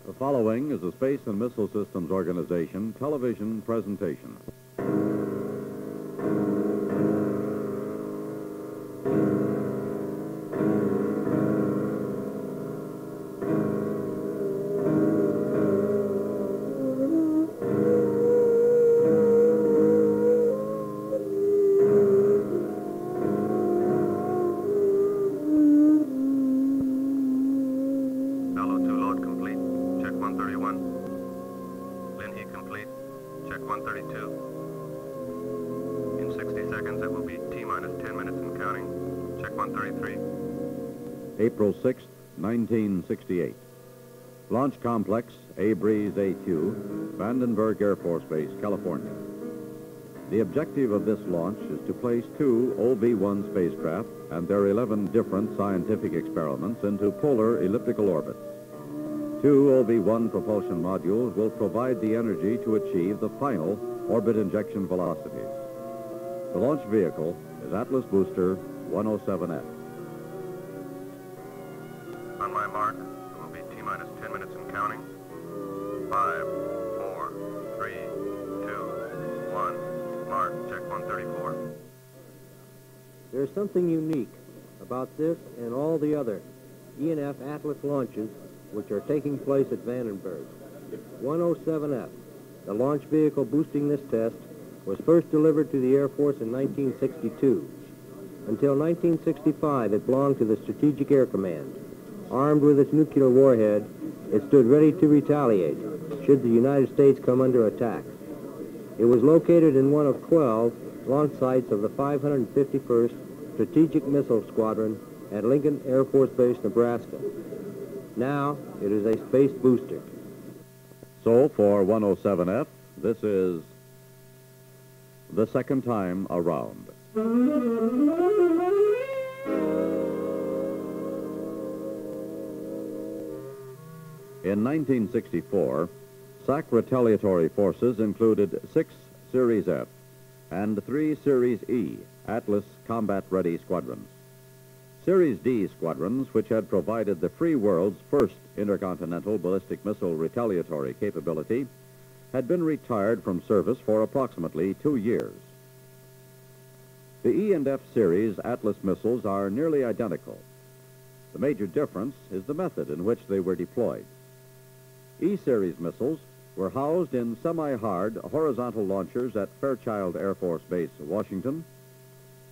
The following is a Space and Missile Systems Organization television presentation. April 6, 1968. Launch Complex, A-Breeze AQ, Vandenberg Air Force Base, California. The objective of this launch is to place two OV-1 spacecraft and their 11 different scientific experiments into polar elliptical orbits. Two OV-1 propulsion modules will provide the energy to achieve the final orbit injection velocities. The launch vehicle is Atlas Booster 107F. On my mark, it will be T-minus 10 minutes and counting. 5, 4, 3, 2, 1. Mark, check 134. There's something unique about this and all the other E&F Atlas launches which are taking place at Vandenberg. 107F, the launch vehicle boosting this test, was first delivered to the Air Force in 1962. Until 1965, it belonged to the Strategic Air Command. Armed with its nuclear warhead, it stood ready to retaliate should the United States come under attack. It was located in one of 12 launch sites of the 551st Strategic Missile Squadron at Lincoln Air Force Base, Nebraska. Now, it is a space booster. So, for 107F, this is the second time around. In 1964, SAC retaliatory forces included 6 Series F and 3 Series E Atlas combat-ready squadrons. Series D squadrons, which had provided the free world's first intercontinental ballistic missile retaliatory capability, had been retired from service for approximately 2 years. The E and F series Atlas missiles are nearly identical. The major difference is the method in which they were deployed. E-series missiles were housed in semi-hard horizontal launchers at Fairchild Air Force Base, Washington,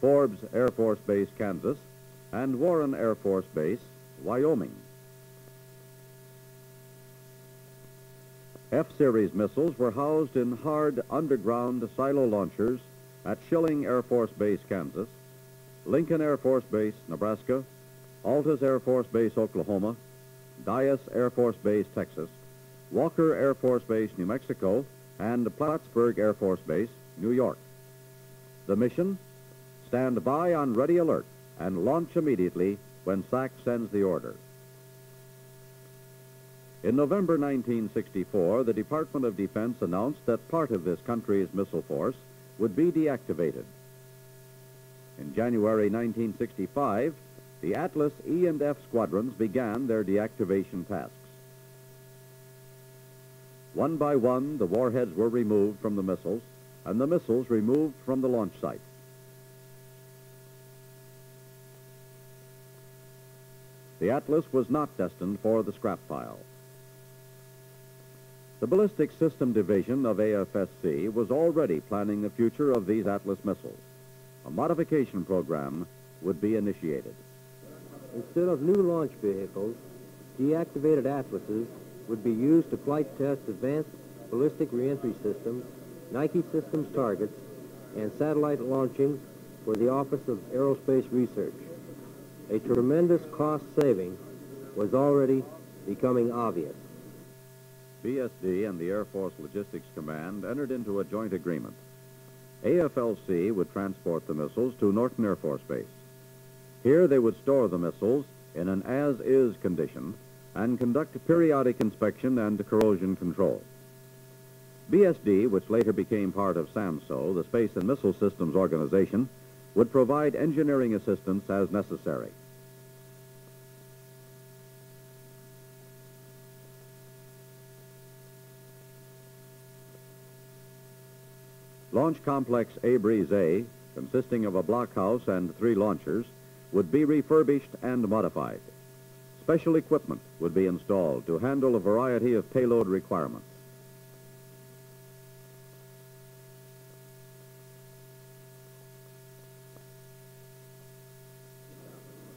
Forbes Air Force Base, Kansas, and Warren Air Force Base, Wyoming. F-series missiles were housed in hard underground silo launchers at Schilling Air Force Base, Kansas, Lincoln Air Force Base, Nebraska, Altus Air Force Base, Oklahoma, Dyess Air Force Base, Texas, Walker Air Force Base, New Mexico, and Plattsburgh Air Force Base, New York. The mission? Stand by on ready alert and launch immediately when SAC sends the order. In November 1964, the Department of Defense announced that part of this country's missile force would be deactivated. In January 1965, the Atlas E and F squadrons began their deactivation tasks. One by one, the warheads were removed from the missiles, and the missiles removed from the launch site. The Atlas was not destined for the scrap pile. The Ballistic System Division of AFSC was already planning the future of these Atlas missiles. A modification program would be initiated. Instead of new launch vehicles, deactivated Atlases would be used to flight test advanced ballistic reentry systems, Nike Systems targets, and satellite launchings for the Office of Aerospace Research. A tremendous cost saving was already becoming obvious. BSD and the Air Force Logistics Command entered into a joint agreement. AFLC would transport the missiles to Norton Air Force Base. Here they would store the missiles in an as-is condition and conduct periodic inspection and corrosion control. BSD, which later became part of SAMSO, the Space and Missile Systems Organization, would provide engineering assistance as necessary. Launch Complex A-Breeze-A, consisting of a blockhouse and 3 launchers, would be refurbished and modified. Special equipment would be installed to handle a variety of payload requirements.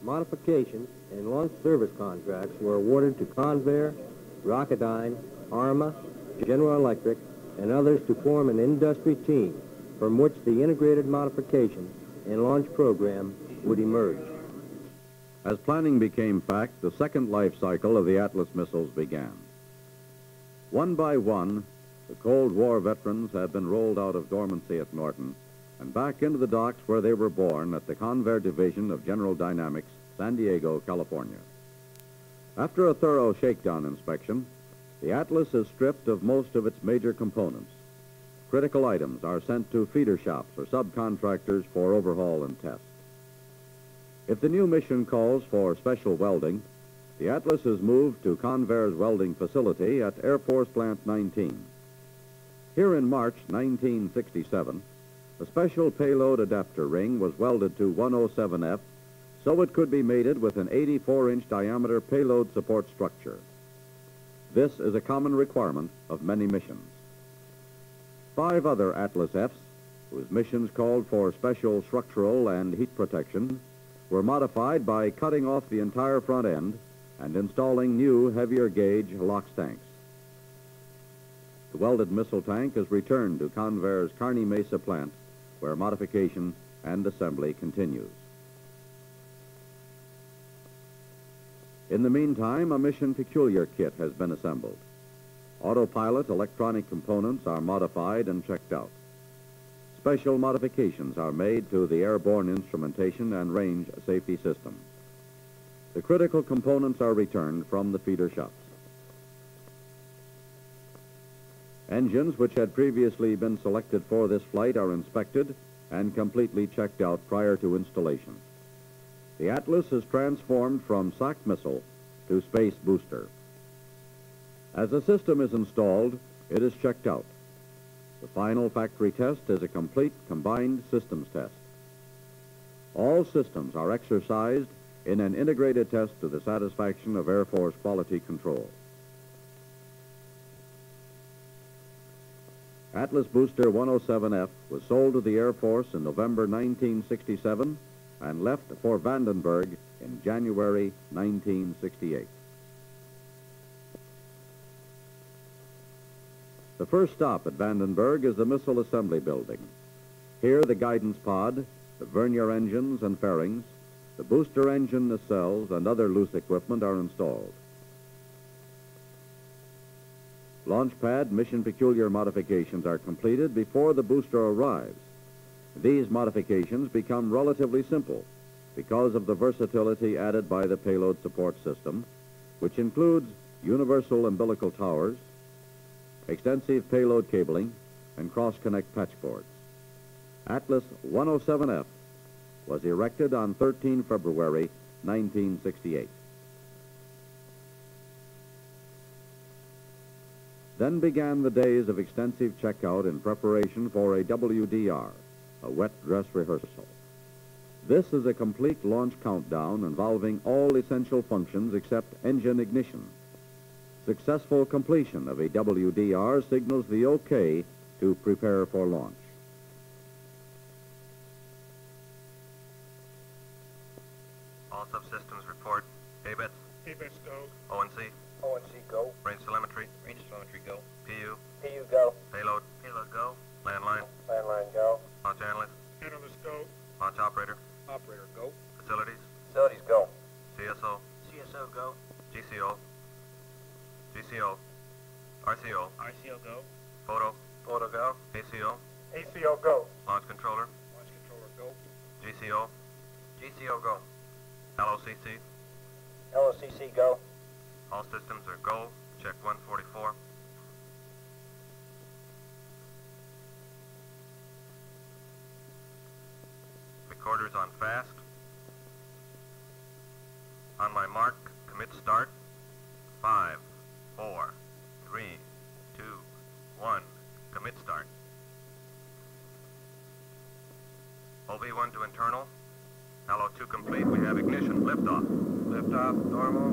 Modification and launch service contracts were awarded to Convair, Rocketdyne, Arma, General Electric, and others to form an industry team from which the integrated modification and launch program would emerge. As planning became fact, the second life cycle of the Atlas missiles began. One by one, the Cold War veterans had been rolled out of dormancy at Norton and back into the docks where they were born at the Convair Division of General Dynamics, San Diego, California. After a thorough shakedown inspection, the Atlas is stripped of most of its major components. Critical items are sent to feeder shops or subcontractors for overhaul and test. If the new mission calls for special welding, the Atlas is moved to Convair's welding facility at Air Force Plant 19. Here in March 1967, a special payload adapter ring was welded to 107F so it could be mated with an 84-inch diameter payload support structure. This is a common requirement of many missions. 5 other Atlas Fs, whose missions called for special structural and heat protection, were modified by cutting off the entire front end and installing new, heavier gauge LOX tanks. The welded missile tank is returned to Convair's Kearney Mesa plant, where modification and assembly continues. In the meantime, a mission peculiar kit has been assembled. Autopilot electronic components are modified and checked out. Special modifications are made to the airborne instrumentation and range safety systems. The critical components are returned from the feeder shops. Engines which had previously been selected for this flight are inspected and completely checked out prior to installation. The Atlas is transformed from SAC missile to space booster. As the system is installed, it is checked out. The final factory test is a complete combined systems test. All systems are exercised in an integrated test to the satisfaction of Air Force quality control. Atlas Booster 107F was sold to the Air Force in November 1967 and left for Vandenberg in January 1968. The first stop at Vandenberg is the Missile Assembly Building. Here the guidance pod, the vernier engines and fairings, the booster engine nacelles, and other loose equipment are installed. Launch pad mission peculiar modifications are completed before the booster arrives. These modifications become relatively simple because of the versatility added by the payload support system, which includes universal umbilical towers, extensive payload cabling, and cross-connect patchboards. Atlas 107F was erected on 13 February 1968. Then began the days of extensive checkout in preparation for a WDR, a wet dress rehearsal. This is a complete launch countdown involving all essential functions except engine ignition. Successful completion of a WDR signals the OK to prepare for launch. All subsystems report. ABETS. ABETS go. ONC. ONC go. Range telemetry. Range telemetry go. PU. PU go. Payload. Payload go. Landline. Landline go. Launch analyst. Analyst go. Launch operator. Operator go. Facilities. Facilities go. CSO. CSO go. GCO. GCO. RCO. RCO go. Photo. Photo go. ACO. ACO go. Launch controller. Launch controller go. GCO. GCO go. LOCC. LOCC go. All systems are go. Check 144. Recorders on fast. On my mark, commit start. 5, 4, 3, 2, 1. Commit start. OV-1 to internal. Halo 2 complete. We have ignition. Liftoff. Liftoff, normal.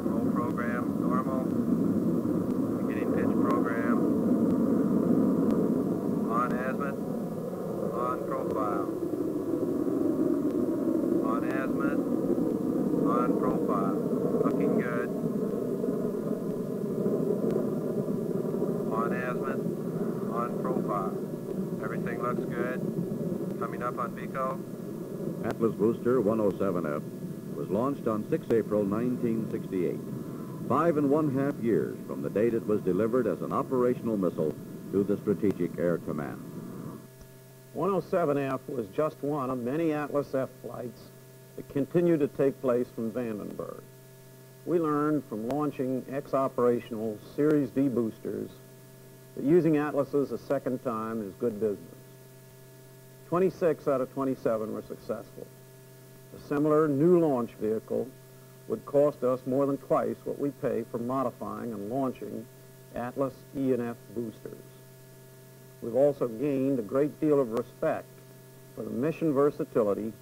Roll program, normal. Beginning pitch program. On azimuth. On profile. On azimuth. On profile. Looking good. On azimuth. On profile. Everything looks good. Coming up on Vico. Atlas Booster 107F was launched on 6 April 1968, 5½ years from the date it was delivered as an operational missile to the Strategic Air Command. 107F was just one of many Atlas F flights that continue to take place from Vandenberg. We learned from launching ex-operational Series D boosters that using Atlases a second time is good business. 26 out of 27 were successful. A similar new launch vehicle would cost us more than twice what we pay for modifying and launching Atlas E and F boosters. We've also gained a great deal of respect for the mission versatility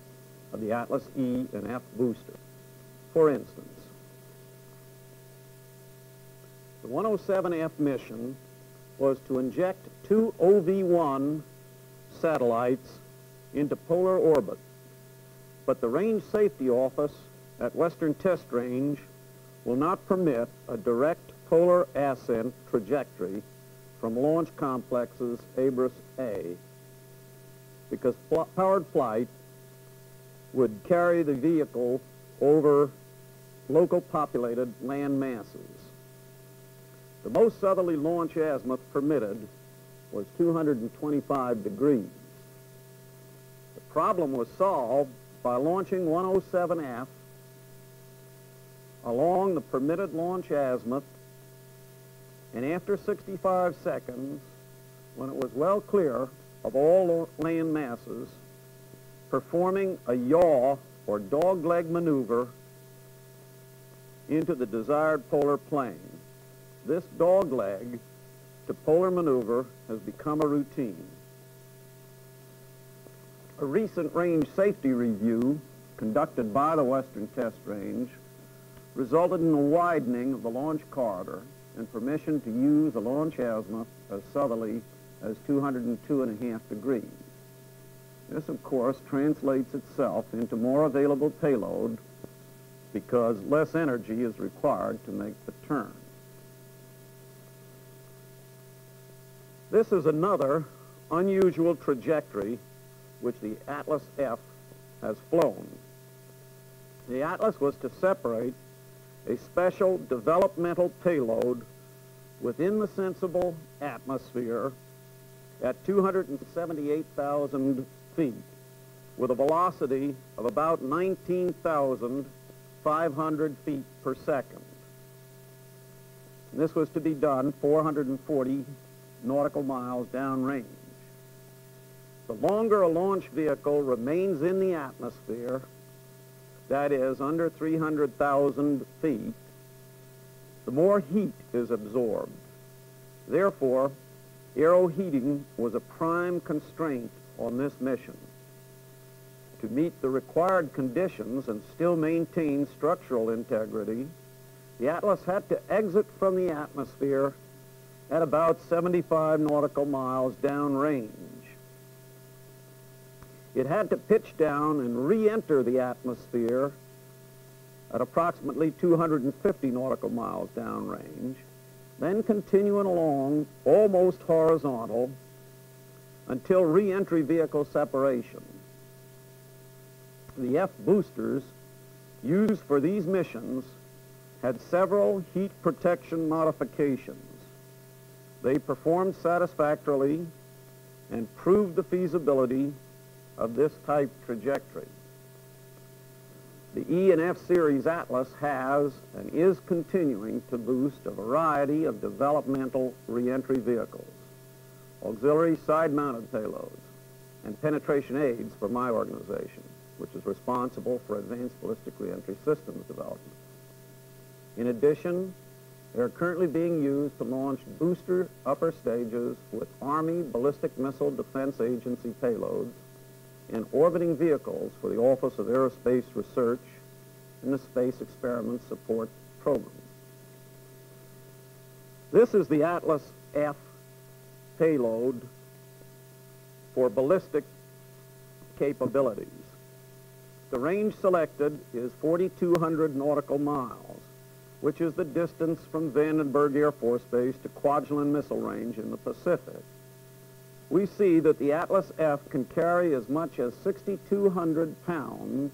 of the Atlas E and F booster. For instance, the 107F mission was to inject 2 OV-1 satellites into polar orbit, but the Range Safety Office at Western Test Range will not permit a direct polar ascent trajectory from Launch Complex's Abras A, because powered flight would carry the vehicle over local populated land masses. The most southerly launch azimuth permitted was 225 degrees. The problem was solved by launching 107F along the permitted launch azimuth, and after 65 seconds, when it was well clear of all land masses, performing a yaw or dogleg maneuver into the desired polar plane. This dogleg to polar maneuver has become a routine. A recent range safety review conducted by the Western Test Range resulted in a widening of the launch corridor and permission to use a launch azimuth as southerly as 202.5 degrees. This, of course, translates itself into more available payload because less energy is required to make the turn. This is another unusual trajectory which the Atlas F has flown. The Atlas was to separate a special developmental payload within the sensible atmosphere at 278,000 feet with a velocity of about 19,500 feet per second. And this was to be done 440 nautical miles downrange. The longer a launch vehicle remains in the atmosphere, that is, under 300,000 feet, the more heat is absorbed. Therefore, aeroheating was a prime constraint on this mission. To meet the required conditions and still maintain structural integrity, the Atlas had to exit from the atmosphere at about 75 nautical miles downrange. It had to pitch down and re-enter the atmosphere at approximately 250 nautical miles downrange, then continuing along almost horizontal until re-entry vehicle separation. The F boosters used for these missions had several heat protection modifications. They performed satisfactorily and proved the feasibility of this type trajectory. The E and F series Atlas has and is continuing to boost a variety of developmental reentry vehicles, auxiliary side-mounted payloads, and penetration aids for my organization, which is responsible for advanced ballistic reentry systems development. In addition, they are currently being used to launch booster upper stages with Army Ballistic Missile Defense Agency payloads and orbiting vehicles for the Office of Aerospace Research and the Space Experiment Support Program. This is the Atlas F payload for ballistic capabilities. The range selected is 4,200 nautical miles, which is the distance from Vandenberg Air Force Base to Kwajalein Missile Range in the Pacific. We see that the Atlas F can carry as much as 6,200 pounds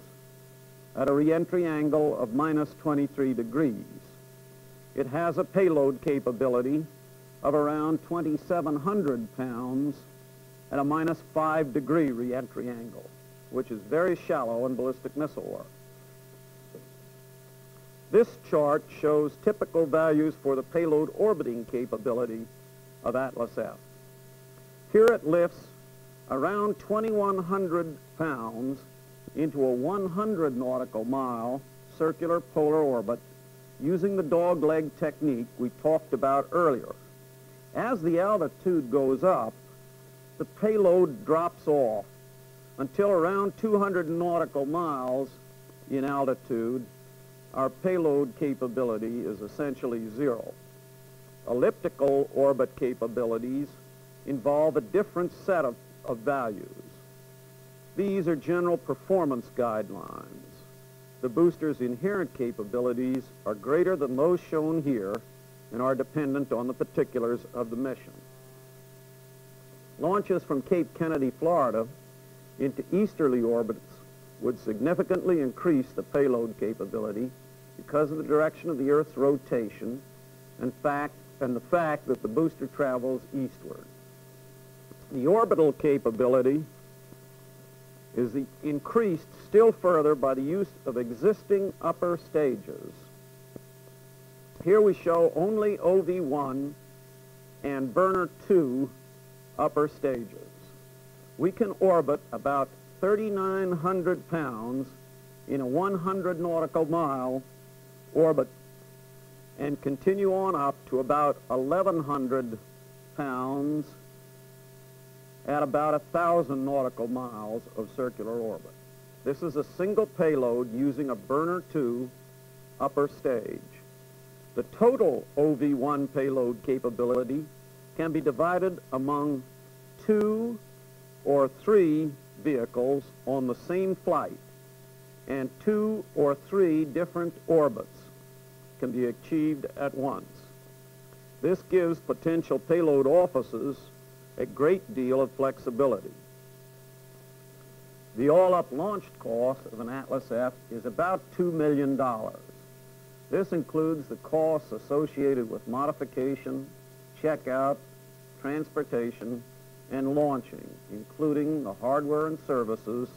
at a reentry angle of minus 23 degrees. It has a payload capability of around 2,700 pounds at a minus 5-degree reentry angle, which is very shallow in ballistic missile work. This chart shows typical values for the payload orbiting capability of Atlas F. Here it lifts around 2,100 pounds into a 100 nautical mile circular polar orbit using the dogleg technique we talked about earlier. As the altitude goes up, the payload drops off until around 200 nautical miles in altitude. Our payload capability is essentially zero. Elliptical orbit capabilities involve a different set of values. These are general performance guidelines. The booster's inherent capabilities are greater than those shown here and are dependent on the particulars of the mission. Launches from Cape Kennedy, Florida, into easterly orbits would significantly increase the payload capability because of the direction of the Earth's rotation and the fact that the booster travels eastward. The orbital capability is increased still further by the use of existing upper stages. Here we show only OV-1 and burner 2 upper stages. We can orbit about 3,900 pounds in a 100 nautical mile orbit and continue on up to about 1,100 pounds at about 1,000 nautical miles of circular orbit. This is a single payload using a burner 2 upper stage. The total OV-1 payload capability can be divided among 2 or 3 vehicles on the same flight, and 2 or 3 different orbits can be achieved at once. This gives potential payload offices a great deal of flexibility. The all-up launch cost of an Atlas F is about $2 million. This includes the costs associated with modification, checkout, transportation, and launching, including the hardware and services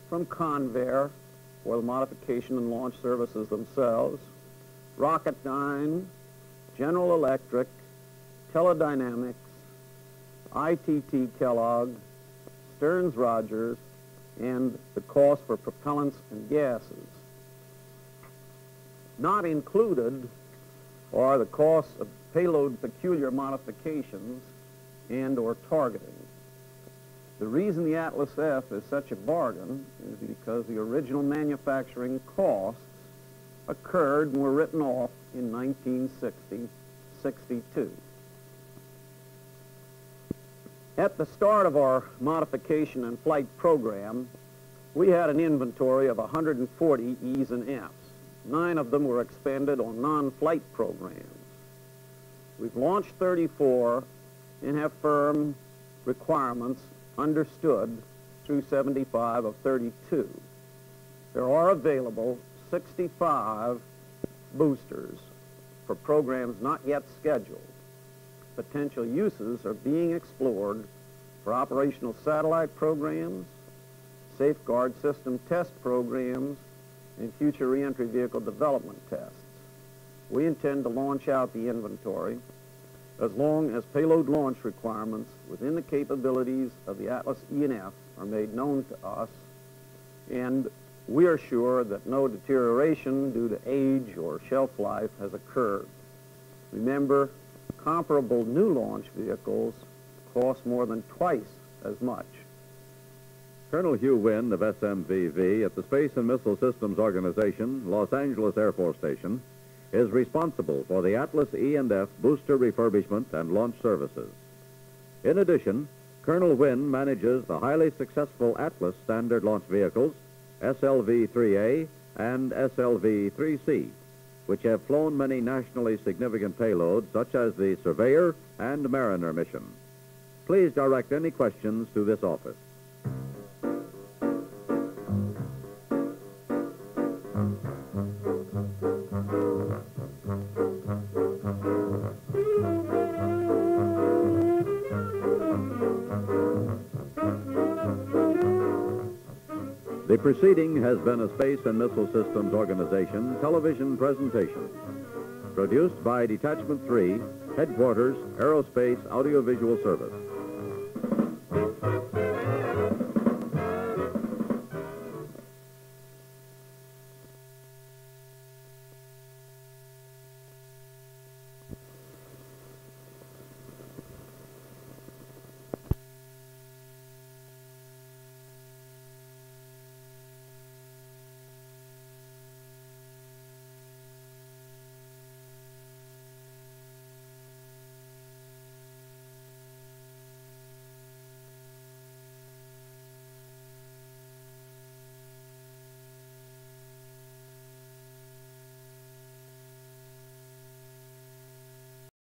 from Convair, or the modification and launch services themselves, Rocketdyne, General Electric, Teledynamics, ITT Kellogg, Stearns Rogers, and the cost for propellants and gases. Not included are the costs of payload peculiar modifications and or targeting. The reason the Atlas F is such a bargain is because the original manufacturing costs occurred and were written off in 1960-62. At the start of our modification and flight program, we had an inventory of 140 E's and F's. 9 of them were expended on non-flight programs. We've launched 34 and have firm requirements understood through 75 of 32. There are available 65 boosters for programs not yet scheduled. Potential uses are being explored for operational satellite programs, safeguard system test programs, and future reentry vehicle development tests. We intend to launch out the inventory as long as payload launch requirements within the capabilities of the Atlas E and F are made known to us, and we are sure that no deterioration due to age or shelf life has occurred. Remember, comparable new launch vehicles cost more than twice as much. Colonel Hugh Wynn of SMVV at the Space and Missile Systems Organization, Los Angeles Air Force Station, is responsible for the Atlas E&F booster refurbishment and launch services. In addition, Colonel Wynn manages the highly successful Atlas standard launch vehicles, SLV-3A and SLV-3C, which have flown many nationally significant payloads such as the Surveyor and Mariner mission. Please direct any questions to this office. The proceeding has been a Space and Missile Systems Organization television presentation. Produced by Detachment 3, Headquarters, Aerospace Audiovisual Service.